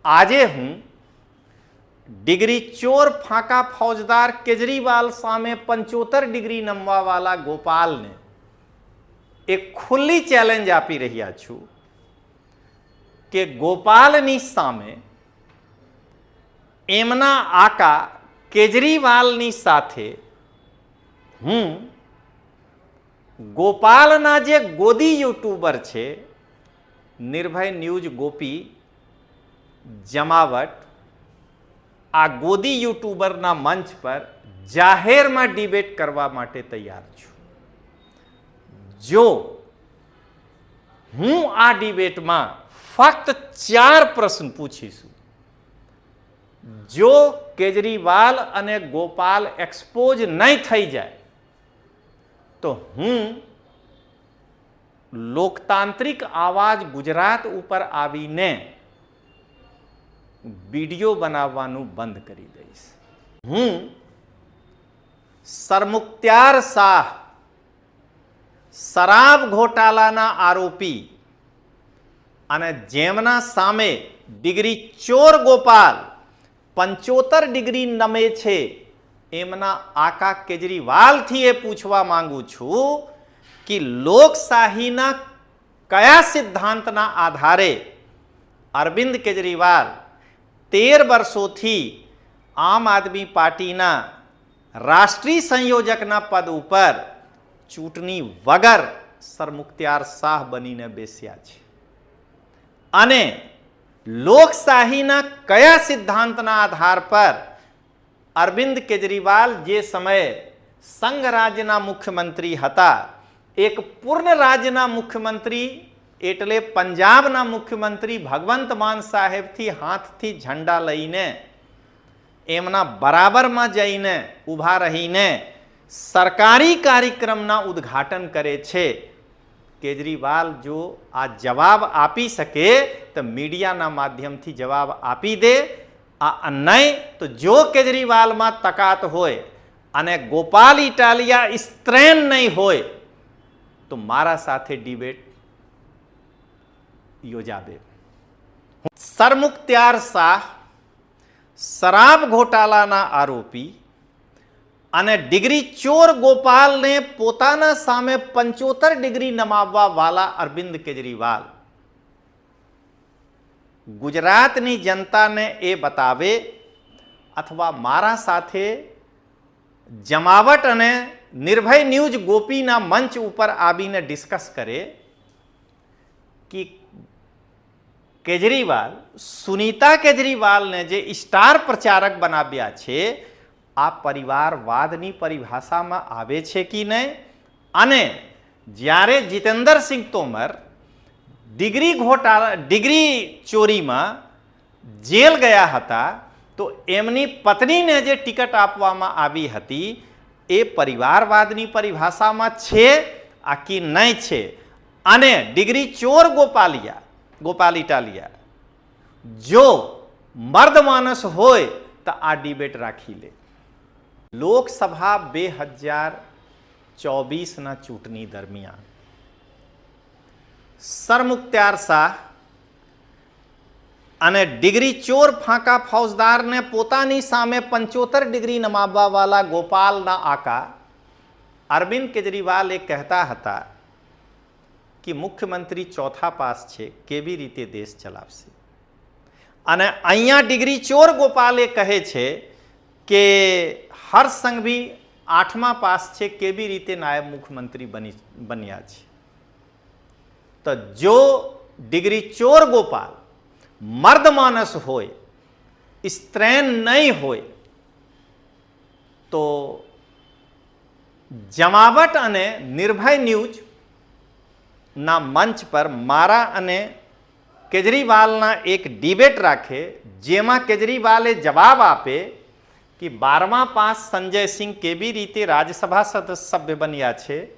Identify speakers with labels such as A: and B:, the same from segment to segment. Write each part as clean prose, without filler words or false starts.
A: આજે હું ડિગ્રી ચોર ફાંકા ફौजदार કેજરીવાલ સામે 75 ડિગ્રી નમવાવાળા ગોપાલને એક ખુલ્લી ચેલેન્જ આપી રહ્યા છું કે ગોપાલની સામે એમના આકા કેજરીવાલની સાથે હું ગોપાલના જે ગોદી યુટ્યુબર છે નિર્ભય ન્યૂઝ ગોપી જમાવટ આ ગોદી યુટ્યુબરના મંચ પર જાહેરમાં ડિબેટ કરવા માટે તૈયાર છું. જો હું આ ડિબેટમાં ફક્ત 4 પ્રશ્ન પૂછીશું, જો કેજરીવાલ અને ગોપાલ એક્સપોઝ નહીં થઈ જાય તો હું લોકતાંત્રિક આવાજ ગુજરાત ઉપર આવીને વિડિયો બનાવવાનું બંધ કરી દઈશ. હું સરમુખત્યાર શાહ શરાબ ઘોટાલાના આરોપી અને જેમના સામે ડિગ્રી ચોર ગોપાલ 75 ડિગ્રી નમે છે એમના આકા કેજરીવાલથી એ પૂછવા માંગુ છું કે લોકશાહીના કયા સિદ્ધાંતના આધારે અરવિંદ કેજરીવાલ 13 વર્ષોથી આમ આદમી પાર્ટીના રાષ્ટ્રીય સંયોજકના પદ ઉપર ચૂંટણી વગર સરમુખત્યાર શાહ બનીને બેસ્યા છે અને લોકશાહીના કયા સિદ્ધાંતના આધાર પર અરવિંદ કેજરીવાલ જે સમયે સંઘ રાજ્યના મુખ્યમંત્રી હતા, એક પૂર્ણ રાજ્યના મુખ્યમંત્રી એટલે પંજાબના મુખ્યમંત્રી ભગવંત માન સાહેબથી હાથથી ઝંડા લઈને એમના બરાબરમાં જઈને ઊભા રહીને સરકારી કાર્યક્રમના ઉદ્ઘાટન કરે છે. કેજરીવાલ જો આ જવાબ આપી શકે તો મીડિયાના માધ્યમથી જવાબ આપી દે. આ નહીં તો જો કેજરીવાલમાં તકાત હોય અને ગોપાલ ઇટાલિયા સ્ત્રેન નહીં હોય તો મારા સાથે ડિબેટ યોજાવે. સરમુખત્યાર શાહ શરાબ ઘોટાલાના આરોપી અને ડિગ્રી ચોર ગોપાલને પોતાના સામે 75 ડિગ્રી નમાવવા વાળા અરવિંદ કેજરીવાલ ગુજરાતની જનતાને એ બતાવે અથવા મારા સાથે જમાવટ અને નિર્ભય ન્યૂઝ ગોપીના મંચ ઉપર આવીને ડિસ્કસ કરે કે કેજરીવાલ સુનીતા કેજરીવાલને જે સ્ટાર પ્રચારક બનાવ્યા છે આ પરિવારવાદની પરિભાષામાં આવે છે કે નહીં. અને જ્યારે જીતેન્દ્રસિંહ તોમર ડિગ્રી ચોરીમાં જેલ ગયા હતા તો એમની પત્નીને જે ટિકિટ આપવામાં આવી હતી એ પરિવારવાદની પરિભાષામાં છે આ કે નહીં છે. અને ડિગ્રી ચોર ગોપાલ ઇટાલિયા જો મર્દ માણસ હોય તો આ ડિબેટ રાખી લે. લોકસભા 2024ના ચૂંટણી દરમિયાન સરમુખત્યાર શાહ અને ડિગ્રી ચોર ફાંકા ફौजदारને પોતાની સામે 75 ડિગ્રી નમાવવા વાળા ગોપાલના આકા અરવિંદ કેજરીવાલ એ કહેતા હતા કે મુખ્યમંત્રી ચોથા પાસ છે, કેવી રીતે દેશ ચલાવશે. અને અહીંયા ડિગ્રી ચોર ગોપાલ એ કહે છે કે હર્ષ સંઘવી 8મા પાસ છે, કેવી રીતે નાયબ મુખ્યમંત્રી બન્યા છે. તો જો ડિગ્રી ચોર ગોપાલ મર્દ માનસ હોય, સ્ત્રેન નહીં હોય તો જમાવટ અને નિર્ભય ન્યૂઝ ના મંચ પર મારા અને કેજરીવાલના એક ડિબેટ રાખે જેમાં કેજરીવાલે જવાબ આપે કે 12મા પાસ સંજય સિંહ કેવી રીતે રાજ્યસભા સભ્ય બન્યા છે,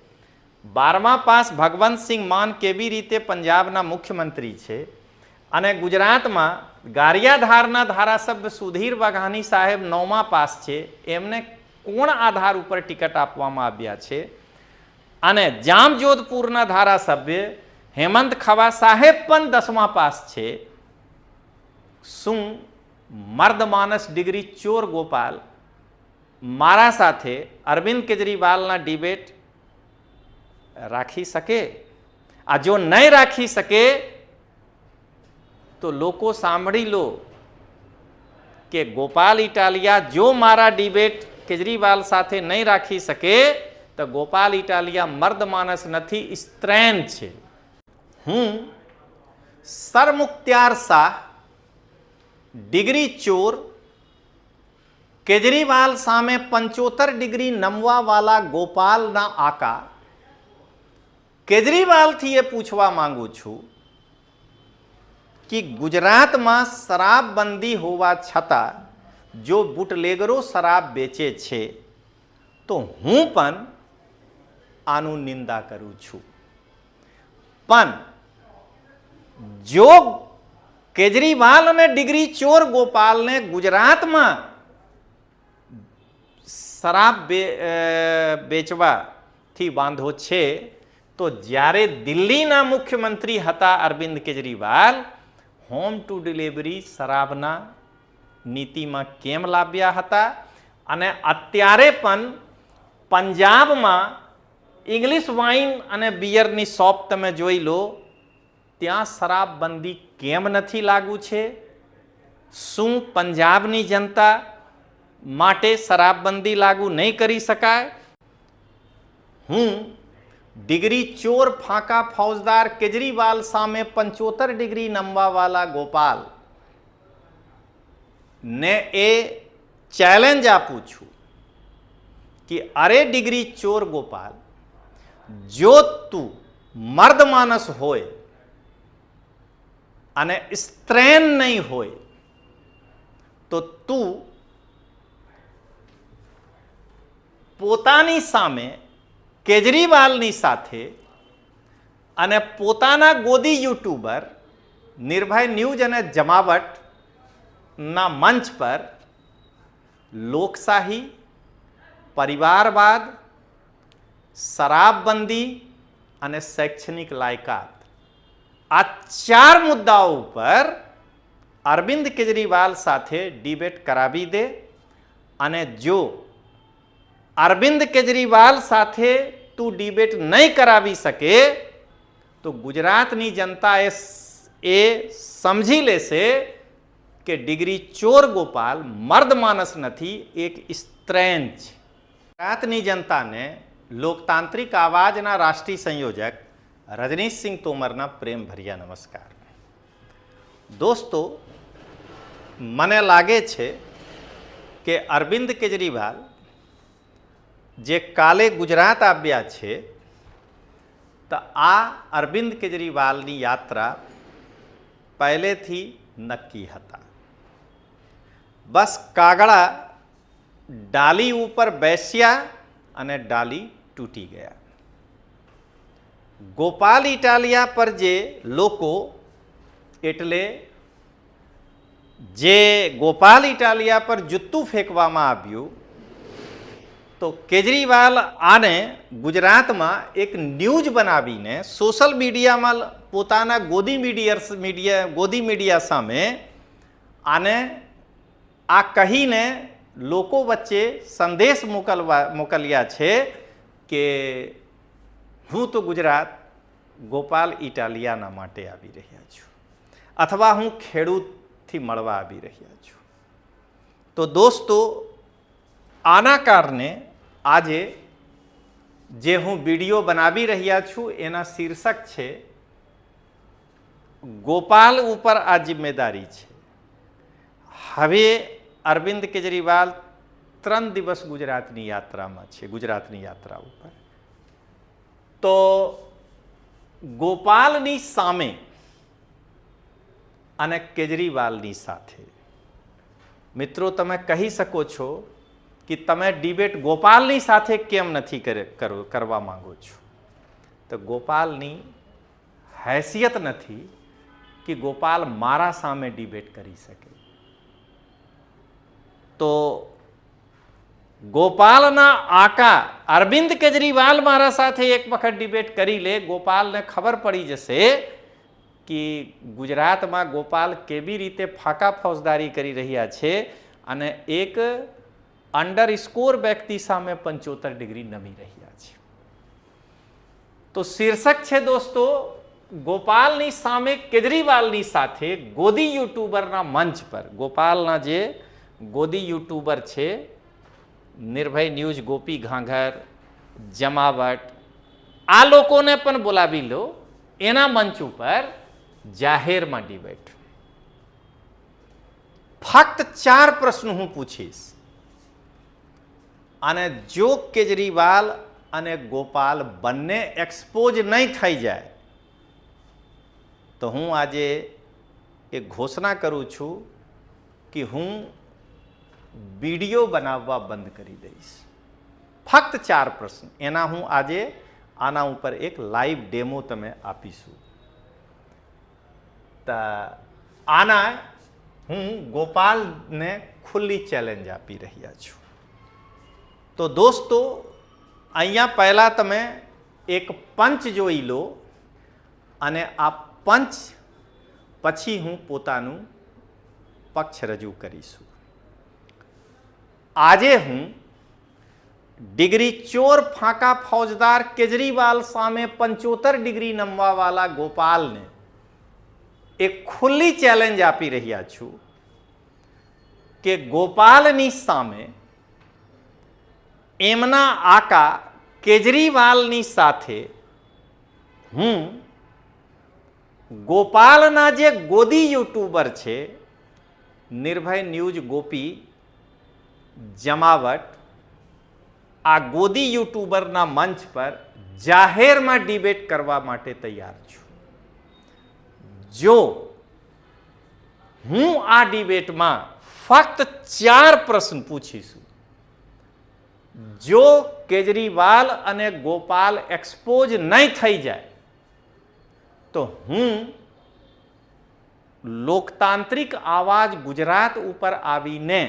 A: 12મા પાસ ભગવંત સિંહ માન કેવી રીતે પંજાબના મુખ્યમંત્રી છે અને ગુજરાતમાં ગારિયાધારના ધારાસભ્ય સુધીર વાઘાણી સાહેબ 9મા પાસ છે, એમને કોણ આધાર ઉપર ટિકિટ આપવામાં આવ્યા છે અને શું મર્દ માનસ ડિગ્રી ચોર ગોપાલ મારા સાથે અરવિંદ કેજરીવાલના ડિબેટ રાખી શકે? આ જો નહીં રાખી શકે તો લોકો સાંભળી લો કે ગોપાલ ઇટાલિયા જો મારા ડિબેટ કેજરીવાલ સાથે નહીં રાખી શકે તો ગોપાલ ઇટાલિયા મર્દ માનસ નથી, સ્ત્રેન છે. હું સરમુખત્યાર શાહ ડિગ્રી ચોર કેજરીવાલ સામે 75 ડિગ્રી નમવાવાળા ગોપાલના આકા કેજરીવાલથી એ પૂછવા માંગુ છું કે ગુજરાતમાં શરાબબંધી હોવા છતાં જો બુટલેગરો શરાબ વેચે છે તો હું પણ આનું નિંદા કરું છું. પણ જો કેજરીવાલ અને ડિગ્રી ચોર ગોપાલને ગુજરાતમાં શરાબ વેચવાથી વાંધો છે તો જ્યારે દિલ્હીના મુખ્યમંત્રી હતા Arvind Kejriwal home to delivery શરાબના નીતિમાં કેમ લાવ્યા હતા? અને અત્યારે પણ પંજાબમાં ઇંગ્લિશ વાઇન અને બિયરની શોપ તમે જોઈ લો, ત્યાં શરાબબંધી કેમ નથી લાગુ છે? શું પંજાબની જનતા માટે શરાબબંધી લાગુ નહીં કરી શકાય? હું ડિગ્રી ચોર ફાંકા ફૌજદાર કેજરીવાલ સામે 75 ડિગ્રી નમવાવાળા ગોપાલ ને એ ચેલેન્જ આપું છું કે અરે ડિગ્રી ચોર ગોપાલ, જો તું મર્દ માનસ હોય અને સ્ત્રેન નહીં હોય તો તું પોતાની સામે કેજરીવાલની સાથે અને પોતાના ગોદી યુટ્યુબર નિર્ભય ન્યૂઝ અને જમાવટના મંચ પર લોકશાહી, પરિવારવાદ, શરાબબંધી અને શૈક્ષણિક લાયકાત આ 4 મુદ્દાઓ ઉપર અરવિંદ કેજરીવાલ સાથે ડિબેટ કરાવી દે. અને જો અરવિંદ કેજરીવાલ સાથે તું ડિબેટ નહીં કરાવી શકે તો ગુજરાતની જનતા એ સમજી લેશે કે ડિગ્રી ચોર ગોપાલ મર્દ માનસ નથી, એક સ્ત્રેન છે. ગુજરાતની જનતાને લોકતાંત્રિક આવાજના રાષ્ટ્રીય સંયોજક રજનીશસિંહ તોમરના પ્રેમ ભર્યા નમસ્કાર. દોસ્તો, મને લાગે છે કે અરવિંદ કેજરીવાલ જે કાલે ગુજરાત આવ્યા છે તો આ અરવિંદ કેજરીવાલની યાત્રા પહેલેથી નક્કી હતા. બસ કાગડા ડાલી ઉપર બેસ્યા અને ડાલી તૂટી ગયા. ગોપાલ ઇટાલિયા પર જે લોકો એટલે જે ગોપાલ ઇટાલિયા પર જૂતું ફેંકવામાં આવ્યું તો કેજરીવાલ આને ગુજરાતમાં એક ન્યૂઝ બનાવીને સોશિયલ મીડિયામાં પોતાના ગોદી મીડિયા સામે આને આ કહીને લોકો વચ્ચે સંદેશ મોકલ્યા છે કે હું તો ગુજરાત ગોપાલ ઇટાલિયાના માટે આવી રહ્યા છું અથવા હું ખેડૂતથી મળવા આવી રહ્યા છું. તો દોસ્તો, આના કારણે આજે જે હું વિડીયો બનાવી રહ્યા છું એના શીર્ષક છે ગોપાલ ઉપર આ જિમ્મેદારી છે. હવે અરવિંદ કેજરીવાલ 3 દિવસ ગુજરાતની યાત્રામાં છે, ગુજરાતની યાત્રા ઉપર. તો ગોપાલની સામે અને કેજરીવાલની સાથે મિત્રો તમે કહી શકો છો કે તમે ડિબેટ ગોપાલની સાથે કેમ નથી કરવા માંગો છો? તો ગોપાલની हैसियत નથી કે ગોપાલ મારા સામે ડિબેટ કરી શકે. તો ગોપાલના આકા અરવિંદ કેજરીવાલ મારા સાથે એક વખત ડિબેટ કરી લે, ગોપાલને ખબર પડી જશે કે ગુજરાતમાં ગોપાલ કેવી રીતે ફાકા ફોજદારી કરી રહ્યા છે અને એક અંડરસ્કોર વ્યક્તિ સામે 75 ડિગ્રી નમી રહ્યા છે. તો શીર્ષક છે દોસ્તો, ગોપાલની સામે કેજરીવાલની સાથે ગોદી યુટ્યુબરના મંચ પર. ગોપાલના જે ગોદી યુટ્યુબર છે નિર્ભય ન્યૂઝ, ગોપી ઘાંઘર, જમાવટ, આ લોકોને પણ બોલાવી લો એના મંચ ઉપર જાહેરમાં ડિબેટ. ફક્ત 4 પ્રશ્નો હું પૂછીશ અને જો કેજરીવાલ અને ગોપાલ બંને એક્સપોઝ નહીં થઈ જાય તો હું આજે એક ઘોષણા કરું છું કે હું વિડીયો બનાવવા બંધ કરી દઈશ. ફક્ત 4 પ્રશ્ન, એના હું આજે આના ઉપર એક લાઈવ ડેમો તમે આપીશું. તો આના હું ગોપાલને ખુલ્લી ચેલેન્જ આપી રહ્યા છું. તો દોસ્તો અહીંયા પહેલાં તમે એક પંચ જોઈ લો અને આ પંચ પછી હું પોતાનું પક્ષ રજૂ કરીશું. આજે હું ડિગ્રી ચોર ફાંકા ફોજદાર કેજરીવાલ સામે 75 ડિગ્રી નમવાવાળા ગોપાલને એક ખુલ્લી ચેલેન્જ આપી રહ્યા છું કે ગોપાલની સામે એમના આકા કેજરીવાલની સાથે હું ગોપાલના જે ગોદી યુટ્યુબર છે નિર્ભય ન્યૂઝ, ગોપી, જમાવટ, આ ગોદી યુટ્યુબરના મંચ પર જાહેરમાં ડિબેટ કરવા માટે તૈયાર છું. જો હું આ ડિબેટમાં ફક્ત 4 પ્રશ્ન પૂછીશું, જો કેજરીવાલ અને ગોપાલ એક્સપોઝ નહીં થઈ જાય તો હું લોકતાંત્રિક આવાજ ગુજરાત ઉપર આવીને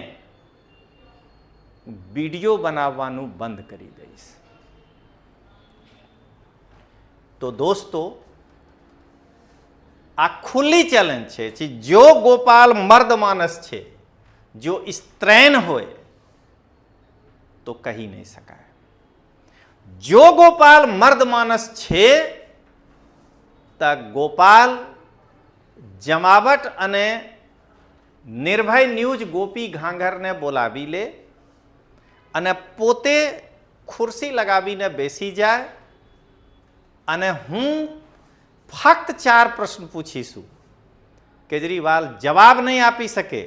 A: વિડીયો બનાવવાનું બંધ કરી દઈશ. તો દોસ્તો આ ખુલ્લી ચેલેન્જ છે. જો ગોપાલ મર્દ માનસ છે, જો સ્ત્રૈન હોય તો કહી નહીં શકાય. જો ગોપાલ મર્દ માનસ છે તો ગોપાલ જમાવટ અને નિર્ભય ન્યૂઝ ગોપી ઘાંઘરને બોલાવી લે અને પોતે ખુરશી લગાવીને બેસી જાય અને હું ફક્ત 4 પ્રશ્ન પૂછીશું. કેજરીવાલ જવાબ નહીં આપી શકે.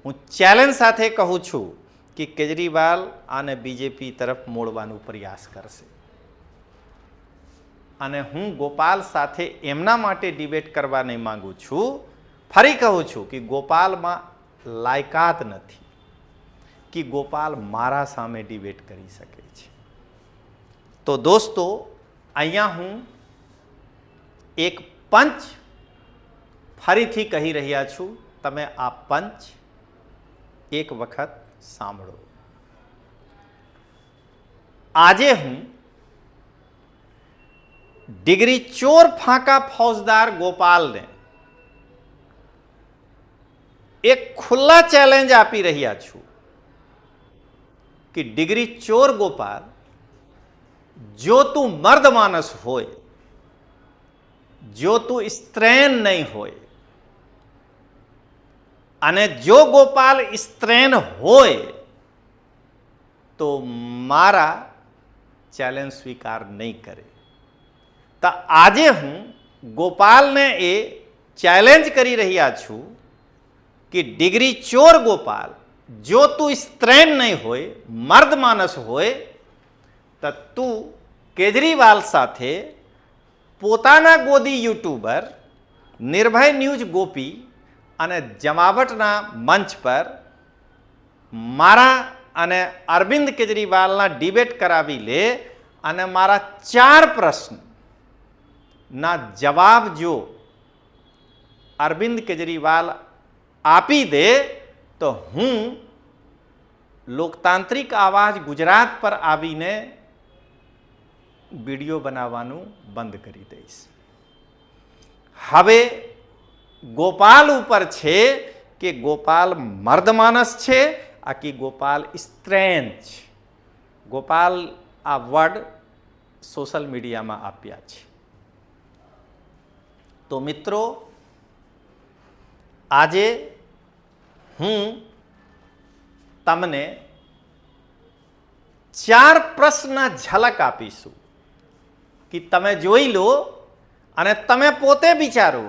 A: હું ચેલેન્જ સાથે કહું છું કે કેજરીવાલ આને બીજેપી તરફ મોડવાનો પ્રયાસ કરશે અને હું ગોપાલ સાથે એમના માટે ડિબેટ કરવા નહીં માંગુ છું. ફરી કહું છું કે ગોપાલમાં લાયકાત નથી કે ગોપાલ મારા સામે ડિબેટ કરી શકે છે. તો દોસ્તો અહીંયા હું એક પંચ ફરીથી કહી રહ્યા છું, તમે આ પંચ એક વખત સાંભળો. આજે હું ડિગ્રી ચોર ફાંકા ફોજદાર ગોપાલને એક ખુલ્લા ચેલેન્જ આપી રહ્યા છું કે ડિગ્રી ચોર ગોપાલ, જો તું મર્દ માનસ હોય, જો તું સ્ત્રૈન નહીં હોય અને જો ગોપાલ સ્ત્રૈન હોય તો મારા ચેલેન્જ સ્વીકાર નહીં કરે. તો આજે હું ગોપાલને એ ચેલેન્જ કરી રહ્યા છું કે ડિગ્રી ચોર ગોપાલ, જો તું સ્ત્રૈન નહીં હોય, મર્દ માનસ હોય તો તું કેજરીવાલ સાથે પોતાના ગોદી યુટ્યુબર નિર્ભય ન્યૂઝ ગોપી અને જમાવટના મંચ પર મારા અને અરવિંદ કેજરીવાલના ડિબેટ કરાવી લે અને મારા 4 પ્રશ્નના જવાબ જો અરવિંદ કેજરીવાલ આપી દે તો હું લોકતાંત્રિક આવાજ ગુજરાત પર આવીને વિડીયો બનાવવાનું બંધ કરી દઈશ. હવે ગોપાલ ઉપર છે કે ગોપાલ મર્દ માનસ છે આ કે ગોપાલ સ્ત્રીન છે. ગોપાલ આ વર્ડ સોશિયલ મીડિયામાં આપ્યા છે. તો મિત્રો, આજે હું તમને 4 પ્રશ્ન ઝલક આપીશું કે તમે જોઈ લો અને તમે પોતે વિચારો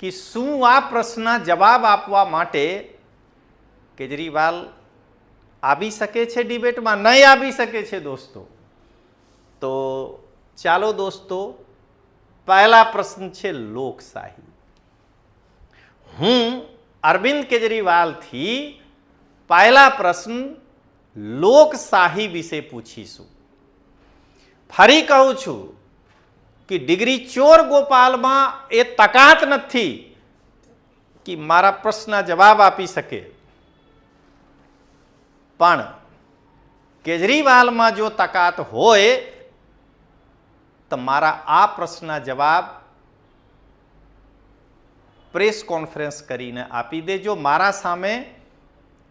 A: કે શું આ પ્રશ્ન જવાબ આપવા માટે કેજરીવાલ આવી શકે છે ડિબેટમાં? નહીં આવી શકે છે દોસ્તો. તો ચાલો દોસ્તો, પહેલા પ્રશ્ન છે લોકશાહી. હું અરવિંદ કેજરીવાલથી પહેલા પ્રશ્ન લોકશાહી વિશે પૂછીશું. ફરી કહું છું કે ડિગ્રી ચોર ગોપાલમાં એ તાકાત નથી કે મારા પ્રશ્નના જવાબ આપી શકે, પણ કેજરીવાલમાં જો તાકાત હોય તો મારા આ પ્રશ્નના જવાબ પ્રેસ કોન્ફરન્સ કરીને આપી દેજો. મારા સામે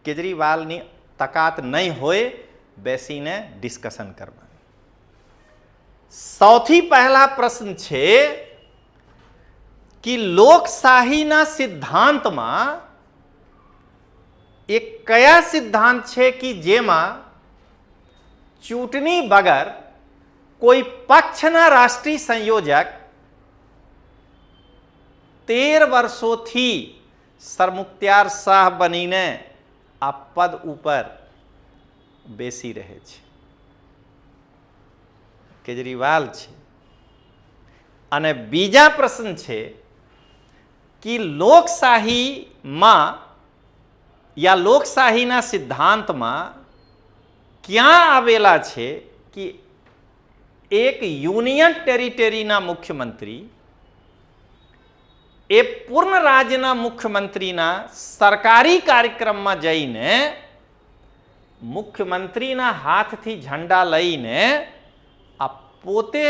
A: કેજરીવાલની તાકાત નહીં હોય, બેસીને ડિસ્કશન કરવાનું. સૌથી પહેલા પ્રશ્ન છે કે લોકશાહીના સિદ્ધાંતમાં એક કયા સિદ્ધાંત છે કે જેમાં ચૂંટણી વગર કોઈ પક્ષના રાષ્ટ્રીય સંયોજક 13 વર્ષોથી સરમુખત્યાર શાહ બનીને આ પદ ઉપર બેસી રહે છે? કેજરીવાલ છે. અને બીજા પ્રશ્ન છે કે લોકશાહીમાં યા લોકશાહીના સિદ્ધાંતમાં ક્યાં આવેલા છે કે એક યુનિયન ટેરિટરીના મુખ્યમંત્રી એ પૂર્ણ રાજ્યના મુખ્યમંત્રીના સરકારી કાર્યક્રમમાં જઈને મુખ્યમંત્રીના હાથથી ઝંડા લઈને આ પોતે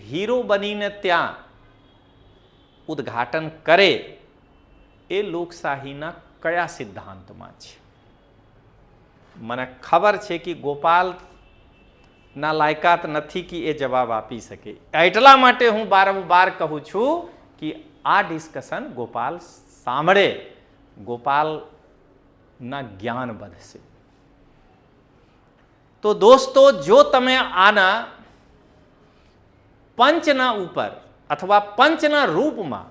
A: હીરો બનીને ત્યાં ઉદ્ઘાટન કરે, એ લોકશાહીના કયા સિદ્ધાંતમાં છે? મને ખબર છે કે ગોપાલના લાયકાત નથી કે એ જવાબ આપી શકે. એટલા માટે હું વારંવાર કહું છું કે આ ડિસ્કશન ગોપાલ સાંભળે, ગોપાલના જ્ઞાન વધશે. તો દોસ્તો, જો તમે આના પંચના ઉપર અથવા પંચના રૂપમાં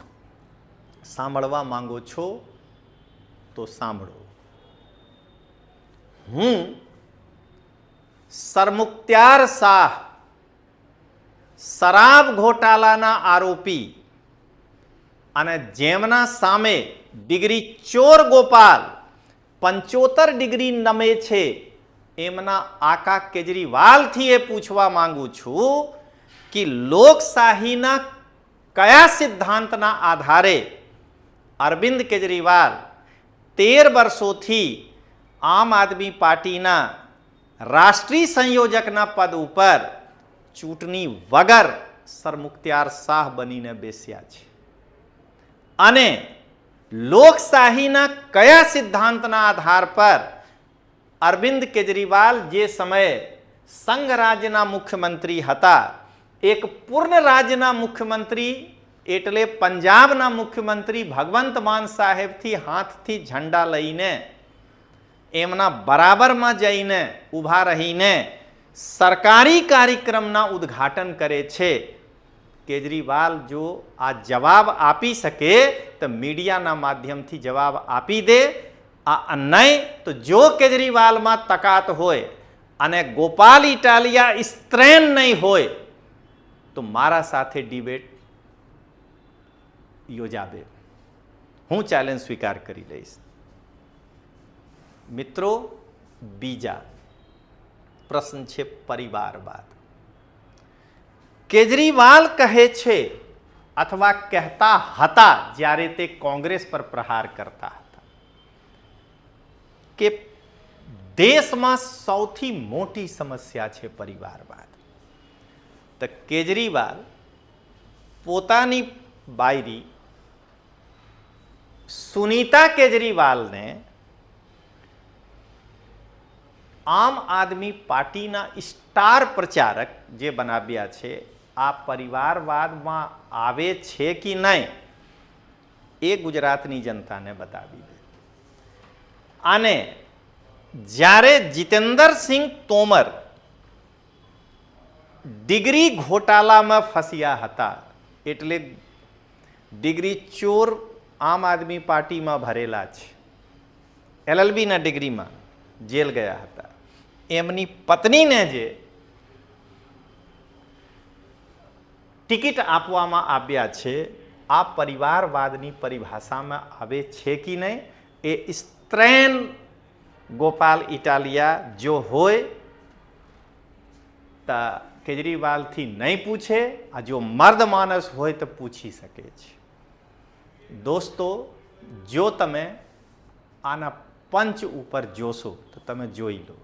A: સાંભળવા માંગો છો તો સાંભળો. હું સરમુખત્યાર શાહ શરાબ ઘોટાલાના આરોપી અને જેમના સામે ડિગ્રી ચોર ગોપાલ 75 ડિગ્રી નમે છે એમના આકા કેજરીવાલથી એ પૂછવા માંગુ છું કે લોકશાહીના કયા સિદ્ધાંતના આધારે અરવિંદ કેજરીવાલ 13 વર્ષોથી આમ આદમી પાર્ટીના રાષ્ટ્રીય સંયોજકના પદ ઉપર ચૂંટણી વગર સરમુખત્યાર શાહ બનીને બેસ્યા છે? અને લોકશાહીના કયા સિદ્ધાંતના આધાર પર અરવિંદ કેજરીવાલ જે સમયે સંઘ રાજ્યના મુખ્યમંત્રી હતા, એક પૂર્ણ રાજ્યના મુખ્યમંત્રી એટલે પંજાબના મુખ્યમંત્રી ભગવંત માન સાહેબથી હાથથી ઝંડા લઈને એમના બરાબરમાં જઈને ઊભા રહીને સરકારી કાર્યક્રમના ઉદ્ઘાટન કરે છે? કેજરીવાલ જો આ જવાબ આપી શકે તો મીડિયાના માધ્યમથી જવાબ આપી દે. આ નહીં તો જો કેજરીવાલમાં તાકાત હોય અને ગોપાલ ઇટાલિયા સ્ત્રેન નહીં હોય તો મારા સાથે ડિબેટ યોજાવે. હું ચેલેન્જ સ્વીકાર કરી લઈશ. મિત્રો, બીજા પ્રશ્ન છે પરિવારવાદ. કેજરીવાલ કહે છે અથવા કહેતા હતા જ્યારે તે કોંગ્રેસ પર પ્રહાર કરતા હતા કે દેશમાં સૌથી મોટી સમસ્યા છે પરિવારવાદ. તો કેજરીવાલ પોતાની बायरी सुनीता केजरीवाल ने आम आदमी पार्टी ना स्टार प्रचारक जे बनाव्या छे आ परिवारवाद में आवे छे कि नहीं ए गुजरातनी जनता ने बतावी दे। आने जारे जितेंद्र सिंह तोमर डिग्री घोटाला में फसिया हता एटले डिग्री चोर आम आदमी पार्टी में भरेला छे, LLB ना डिग्री में जेल गया हता। एमनी पत्नी ने जे टिकट आपवामां आव्या छे आ परिवारवादनी परिभाषा में आवे छे कि नहीं ए स्त्रैन गोपाल इटालिया जो होय ता केजरीवाल थी नहीं पूछे आ जो मर्द मानस होय तो पूछी सके छे। दोस्तों जो तमे आना पंच ऊपर जोशो तो तमे जोई लो।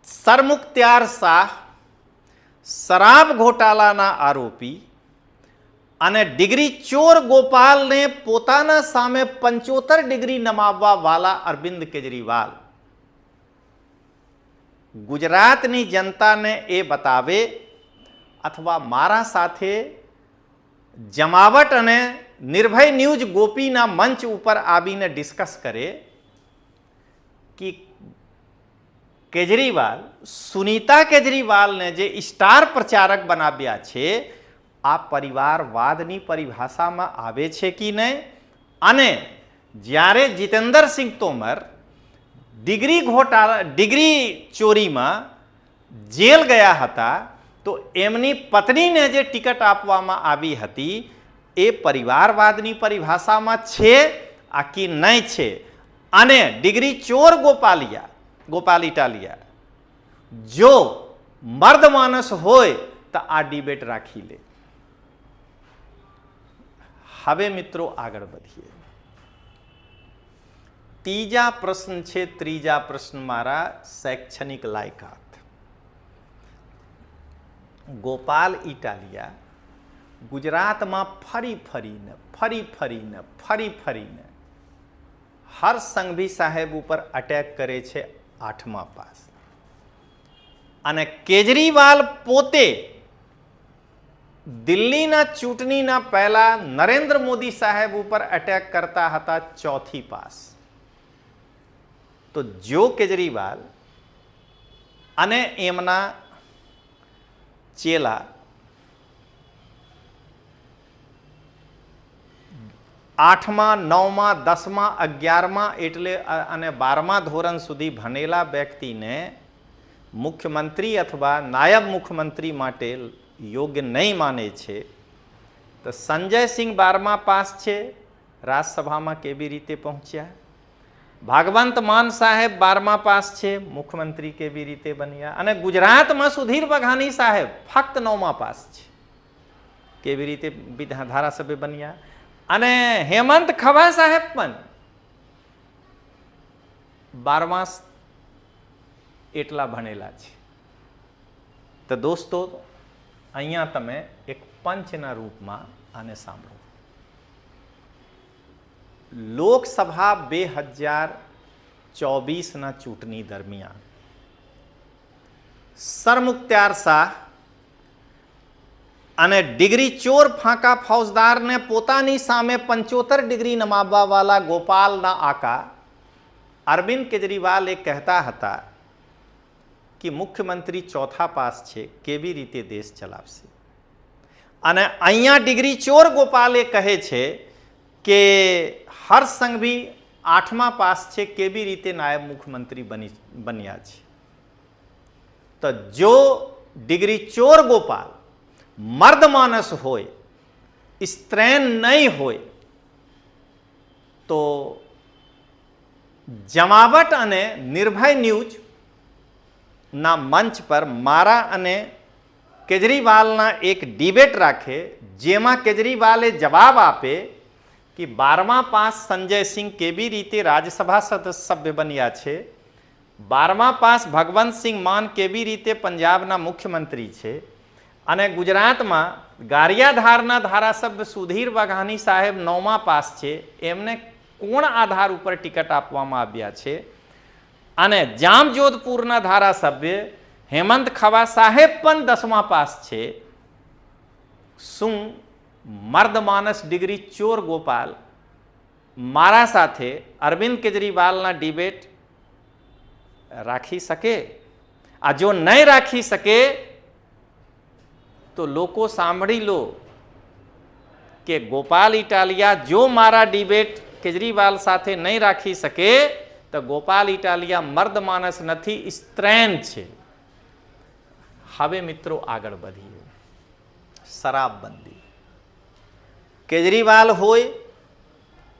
A: सरमुख्त्यार शाह शराब घोटालाना आरोपी અને ડિગ્રી ચોર ગોપાલને પોતાના સામે 75 ડિગ્રી નમાવવા વાલા અરવિંદ કેજરીવાલ ગુજરાતની જનતાને એ બતાવે અથવા મારા સાથે જમાવટ અને નિર્ભય ન્યૂઝ ગોપીના મંચ ઉપર આવીને ડિસ્કસ કરે કે કેજરીવાલ સુનીતા કેજરીવાલને જે સ્ટાર પ્રચારક બનાવ્યા છે आ परिवारवादनी परिभाषा में आवे छे कि नहीं। अने ज्यारे जितेंद्र सिंह तोमर डिग्री घोटाला डिग्री चोरी में जेल गया हता तो एमनी पत्नी ने जे टिकट आपवामां आवी हती ए परिवारवादनी परिभाषा में छे आ कि नहीं छे। अने डिग्री चोर गोपाल इटालिया जो मर्द मानस होय तो आ डिबेट राखी ले। हवे मित्रों आगळ बढ़ीए। तीजा प्रश्न छे त्रीजा प्रश्न मारा शैक्षणिक लायकात। गोपाल इटालिया गुजरात में फरी फरीने हर संघवी साहेब ऊपर अटेक करे छे 8मा पास अने केजरीवाल पोते दिल्लीना चूंटणीना पहला नरेंद्र मोदी साहेब ऊपर अटेक करता हता 4थी पास। तो जो केजरीवाल अने एमना चेला 8मा 9मा 10मा 11मा एटले अने 12मा धोरण सुधी भणेला व्यक्ति ने मुख्यमंत्री अथवा नायब मुख्यमंत्री माटे योग्य नहीं माने छे तो संजय सिंह 12मा पास छे राज्यसभा में केवी रीते पहुंच्या। भागवंत मान साहेब 12मा पास छे मुख्यमंत्री केवी रीते बन्या। अने गुजरात में सुधीर बघानी साहेब फक्त 9मा पास छे केवी रीते धारासभ्य बन्या। अने हेमंत खवा साहेब पण 12मा एटला भणेला छे। तो दोस्तों अहींया तमे एक पंचना रूप में आने सांभळो। लोकसभा 2024 ना चूंटणी दरमियान सरमुख्त्यार शाह अने डिग्री चोर फांका फौजदार ने पोतानी सामे 75 डिग्री नमाववा वाला गोपालना आका अरविंद केजरीवाल एक कहता हता कि मुख्यमंत्री चौथा पास छे केवी रीते देश चलावशे। अने अहींया डिग्री चोर गोपाले कहे छे के हर संघवी 8मा पास छे केवी रीते नायब मुख्यमंत्री बन्या छे। तो जो डिग्री चोर गोपाल मर्द मानस होय स्त्रैन नहीं होय तो जमावट अने निर्भय न्यूज ना मंच पर मारा अने केजरीवालना एक डिबेट राखे जेमा केजरीवाले जवाब आपे कि 12मा पास संजय सिंह केवी रीते राज्यसभा सदस्य बन्या छे 12મા પાસ ભગવંતસિંહ માન કેવી રીતે પંજાબના મુખ્યમંત્રી છે અને ગુજરાતમાં ગારિયાધારના ધારાસભ્ય સુધીર વાઘાણી સાહેબ 9મા પાસ છે, એમને કોણ આધાર ઉપર ટિકિટ આપવામાં આવ્યા છે અને જામજોધપુરના ધારાસભ્ય હેમંત ખવા સાહેબ પણ 10મા પાસ છે. શું મર્દમાનસ ડિગ્રી ચોર ગોપાલ મારા સાથે અરવિંદ કેજરીવાલના ડિબેટ રાખી શકે? આ જો નહીં રાખી શકે તો લોકો સાંભળી લો કે ગોપાલ ઇટાલિયા જો મારા ડિબેટ કેજરીવાલ સાથે નહીં રાખી શકે તો ગોપાલ ઇટાલિયા મર્દ માણસ નથી, સ્ત્રેન છે. હવે મિત્રો આગળ વધીએ. શરાબબંધી, કેજરીવાલ હોય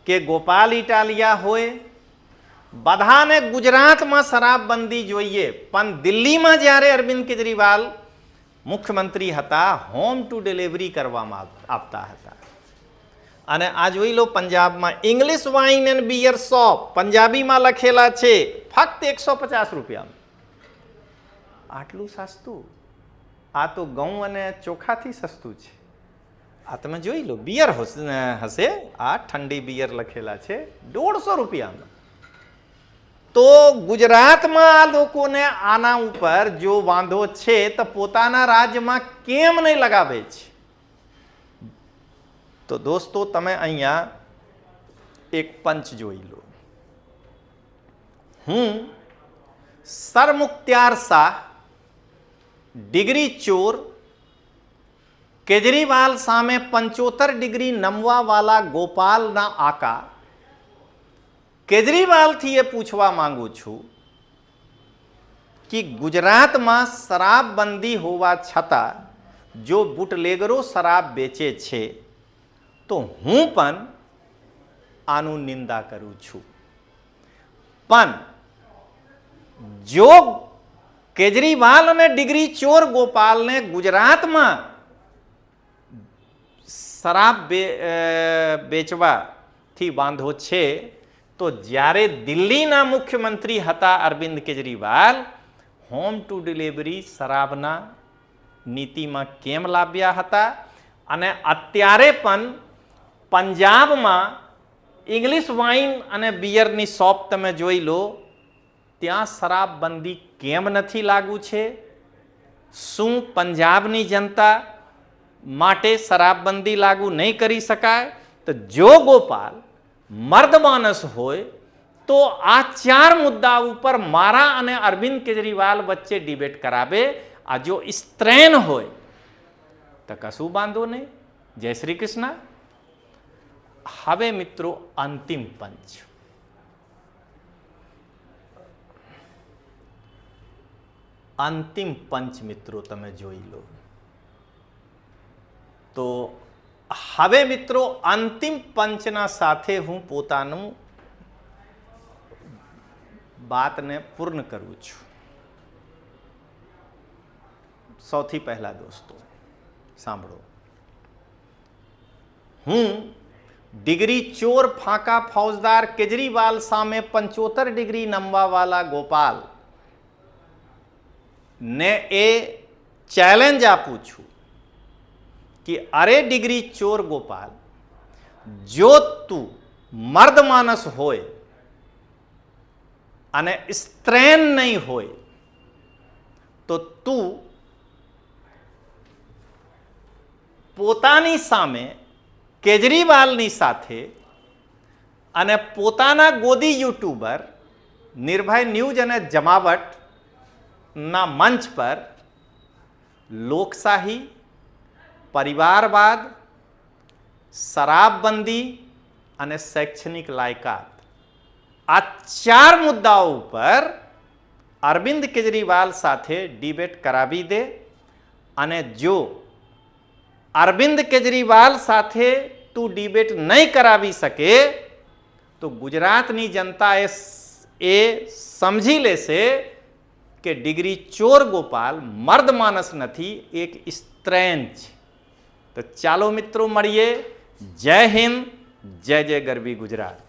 A: કે ગોપાલ ઇટાલિયા હોય, બધાને ગુજરાતમાં શરાબબંધી જોઈએ, પણ દિલ્હીમાં જ્યારે અરવિંદ કેજરીવાલ મુખ્યમંત્રી હતા હોમ ટુ ડિલિવરી કરવામાં આપતા હતા. અને આ જોઈ લો પંજાબમાં English wine and beer shop પંજાબીમાં લખેલા છે ફક્ત 150 રૂપિયામાં. આટલું સસ્તું? આ તો ઘઉં અને ચોખાથી સસ્તું છે. આ તમે જોઈ લો, બિયર હશે, આ ઠંડી બિયર લખેલા છે 150 રૂપિયામાં. તો ગુજરાતમાં આ લોકોને આના ઉપર જો વાંધો છે તો પોતાના રાજ્યમાં કેમ નહીં લગાવે છે? તો દોસ્તો તમે અહીંયા એક પંચ જોઈ લો. હું સરમુખ્તિયાર શાહ ડિગ્રી ચોર કેજરીવાલ સામે 75 ડિગ્રી નમવાવાલા ગોપાલના આકા કેજરીવાલથી એ પૂછવા માંગુ છું કે ગુજરાતમાં શરાબબંધી હોવા છતાં જો બુટલેગરો શરાબ વેચે છે તો હું પણ આનું નિંદા કરું છું. પણ જો કેજરીવાલ અને ડિગ્રી ચોર ગોપાલને ગુજરાતમાં શરાબ વેચવાથી વાંધો છે તો જ્યારે દિલ્હીના મુખ્યમંત્રી હતા Arvind Kejriwal home to delivery શરાબના નીતિમાં કેમ લાવ્યા હતા? અને અત્યારે પણ પંજાબમાં ઇંગ્લિશ વાઇન અને બિયરની શોપ તમે જોઈ લો, ત્યાં શરાબબંધી કેમ નથી લાગુ છે? શું પંજાબની જનતા માટે શરાબબંધી લાગુ નહીં કરી શકાય? તો જો ગોપાલ મર્દ માનસ હોય તો આ 4 મુદ્દા ઉપર મારા અને અરવિંદ કેજરીવાલ વચ્ચે ડિબેટ કરાવે. આ જો સ્ત્રેન હોય તો કશું બાંધો નહીં. જય શ્રી કૃષ્ણ. હવે મિત્રો અંતિમ પંચ. અંતિમ પંચ મિત્રો તમે જોઈ લો. તો હવે મિત્રો અંતિમ પંચના સાથે હું પોતાનું વાતને પૂર્ણ કરું છું. સૌથી પહેલા દોસ્તો સાંભળો, હું ડિગ્રી ચોર ફાંકા ફૌજદાર કેજરીવાલ સામે 75 ડિગ્રી નમવાવાલા ગોપાલ ને એ ચેલેન્જ આપું છું कि अरे डिग्री चोर गोपाल, जो तू मर्द मानस होय અને સ્ત્રેન નહીં હોય તો તું પોતાની સામે કેજરીવાલની સાથે અને પોતાના ગોદી યુટ્યુબર નિર્ભય ન્યૂઝ અને જમાવટના મંચ પર લોકશાહી, પરિવારવાદ, શરાબબંધી અને શૈક્ષણિક લાયકાત આ 4 મુદ્દાઓ ઉપર અરવિંદ કેજરીવાલ સાથે ડિબેટ કરાવી દે. અને જો અરવિંદ કેજરીવાલ સાથે તું ડિબેટ નહીં કરાવી શકે તો ગુજરાતની જનતા એ સમજી લેશે કે ડિગ્રી ચોર ગોપાલ મર્દ માનસ નથી, એક સ્ત્રેન છે. તો ચાલો મિત્રો મળીએ. જય હિન્દ, જય જય ગરવી ગુજરાત.